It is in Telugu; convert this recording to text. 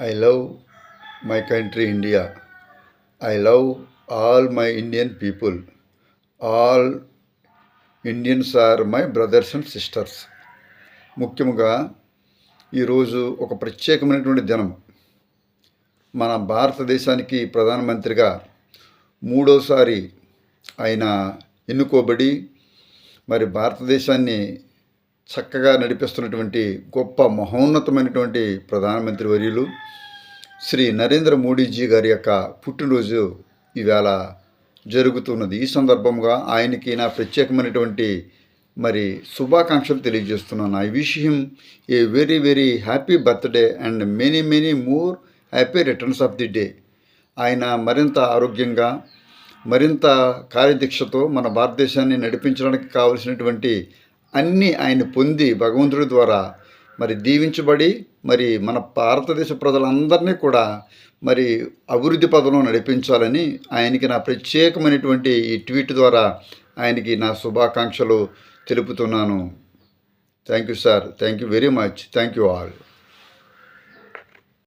I love my country India. I love all my Indian people. All Indians are my brothers and sisters. ముఖ్యముగా ఈరోజు ఒక ప్రత్యేకమైనటువంటి దినం. మన భారతదేశానికి ప్రధానమంత్రిగా మూడోసారి ఆయన ఎన్నుకోబడి మరి భారతదేశాన్ని చక్కగా నడిపిస్తున్నటువంటి గొప్ప మహోన్నతమైనటువంటి ప్రధానమంత్రి వర్యులు శ్రీ నరేంద్ర మోడీజీ గారి యొక్క పుట్టినరోజు ఈవేళ జరుగుతున్నది. ఈ సందర్భంగా ఆయనకి నా ప్రత్యేకమైనటువంటి మరి శుభాకాంక్షలు తెలియజేస్తున్నాను. I wish him a very very happy birthday and many many more happy returns of the day. ఆయన మరింత ఆరోగ్యంగా మరింత కార్యదీక్షతో మన భారతదేశాన్ని నడిపించడానికి కావలసినటువంటి అన్నీ ఆయన పొంది భగవంతుడి ద్వారా మరి దీవించబడి మరి మన భారతదేశ ప్రజలందరినీ కూడా మరి అభివృద్ధి పదంలో నడిపించాలని ఆయనకి నా ప్రత్యేకమైనటువంటి ఈ ట్వీట్ ద్వారా ఆయనకి నా శుభాకాంక్షలు తెలుపుతున్నాను. Thank you sir. Thank you very much. Thank you all.